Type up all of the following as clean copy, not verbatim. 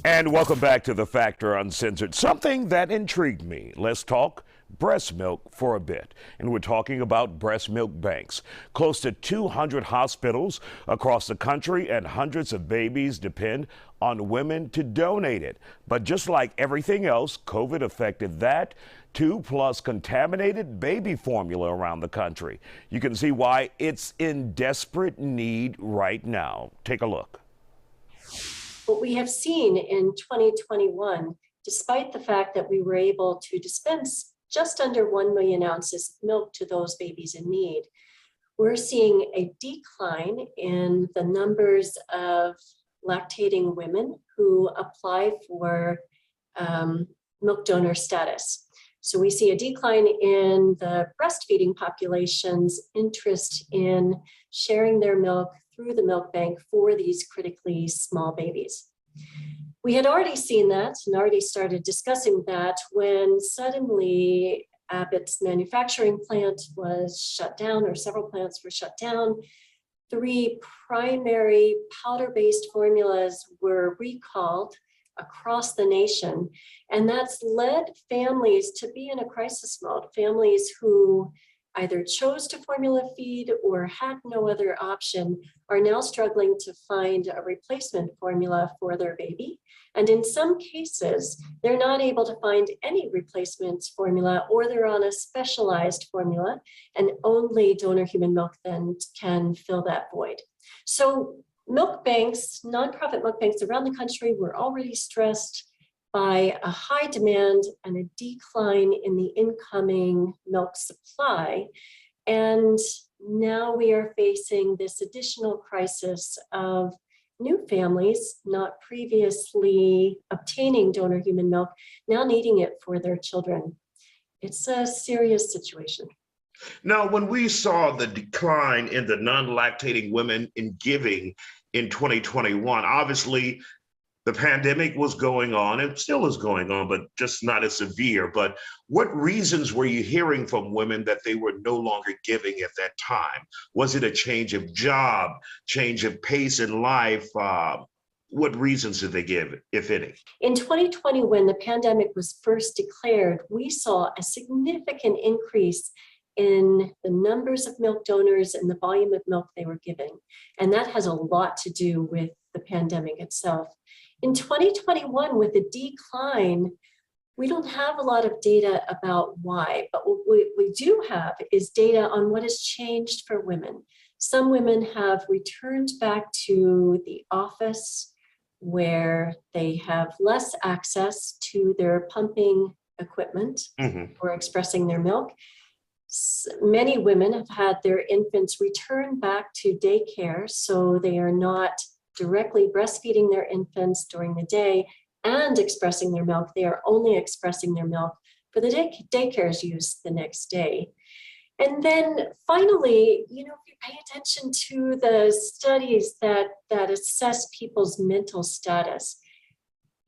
And welcome back to The Factor Uncensored. Something that intrigued me. Let's talk breast milk for a bit. And we're talking about breast milk banks. Close to 200 hospitals across the country and hundreds of babies depend on women to donate it. But just like everything else, COVID affected that too, plus contaminated baby formula around the country. You can see why it's in desperate need right now. Take a look. What we have seen in 2021, despite the fact that we were able to dispense just under 1 million ounces of milk to those babies in need, we're seeing a decline in the numbers of lactating women who apply for milk donor status. So we see a decline in the breastfeeding population's interest in sharing their milk through the milk bank for these critically small babies. We had already seen that and already started discussing that when suddenly Abbott's manufacturing plant was shut down, or several plants were shut down. 3 primary powder-based formulas were recalled across the nation, and that's led families to be in a crisis mode. Families who either chose to formula feed or had no other option are now struggling to find a replacement formula for their baby. And in some cases, they're not able to find any replacement formula, or they're on a specialized formula, and only donor human milk then can fill that void. So milk banks, nonprofit milk banks around the country were already stressed by a high demand and a decline in the incoming milk supply. And now we are facing this additional crisis of new families not previously obtaining donor human milk, now needing it for their children. It's a serious situation. Now, when we saw the decline in the non-lactating women in giving in 2021, obviously the pandemic was going on, it still is going on, but just not as severe. But what reasons were you hearing from women that they were no longer giving at that time? Was it a change of job, change of pace in life? What reasons did they give, if any? In 2020, when the pandemic was first declared, we saw a significant increase in the numbers of milk donors and the volume of milk they were giving. And that has a lot to do with the pandemic itself. In 2021, with the decline, we don't have a lot of data about why, but what we do have is data on what has changed for women. Some women have returned back to the office where they have less access to their pumping equipment for expressing their milk. Many women have had their infants return back to daycare, so they are not directly breastfeeding their infants during the day and expressing their milk. They are only expressing their milk for the daycare's use the next day. And then finally, if you pay attention to the studies that assess people's mental status,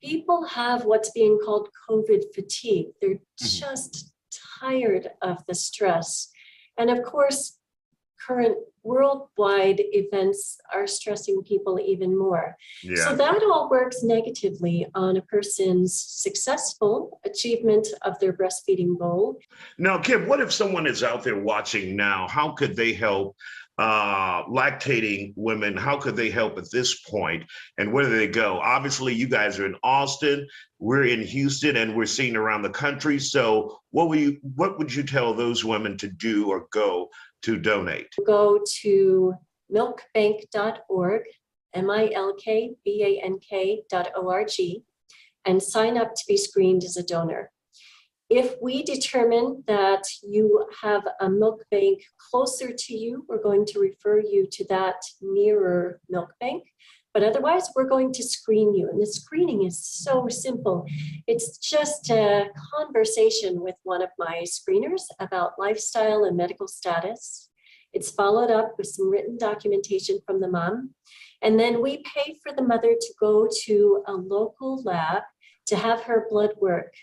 people have what's being called COVID fatigue. They're just tired of the stress. And of course, current worldwide events are stressing people even more. Yeah. So that all works negatively on a person's successful achievement of their breastfeeding goal. Now, Kim, what if someone is out there watching now? How could they help lactating women? How could they help at this point? And where do they go? Obviously, you guys are in Austin, we're in Houston, and we're seen around the country. So what would you tell those women to do or go to donate? Go to milkbank.org, milkbank.org, and sign up to be screened as a donor. If we determine that you have a milk bank closer to you, we're going to refer you to that nearer milk bank. But otherwise, we're going to screen you. And the screening is so simple. It's just a conversation with one of my screeners about lifestyle and medical status. It's followed up with some written documentation from the mom. And then we pay for the mother to go to a local lab to have her blood work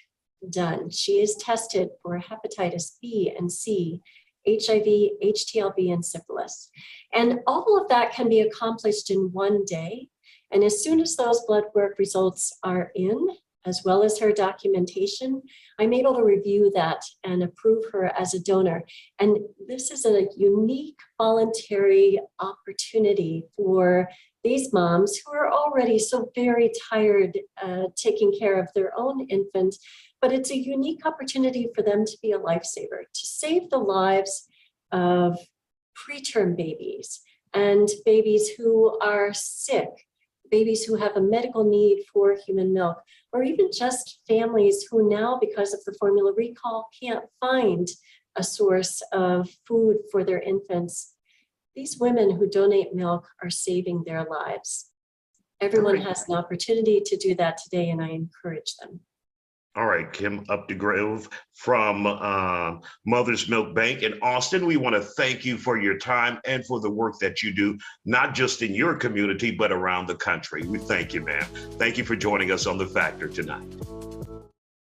done. She is tested for hepatitis B and C, HIV, HTLV, and syphilis. And all of that can be accomplished in one day. And as soon as those blood work results are in, as well as her documentation, I'm able to review that and approve her as a donor. And this is a unique voluntary opportunity for these moms who are already so very tired taking care of their own infant, but it's a unique opportunity for them to be a lifesaver, to save the lives of preterm babies and babies who are sick, babies who have a medical need for human milk, or even just families who now, because of the formula recall, can't find a source of food for their infants. These women who donate milk are saving their lives. Everyone has an opportunity to do that today, and I encourage them. All right, Kim Updegrove from Mother's Milk Bank in Austin. We want to thank you for your time and for the work that you do, not just in your community, but around the country. We thank you, ma'am. Thank you for joining us on The Factor tonight.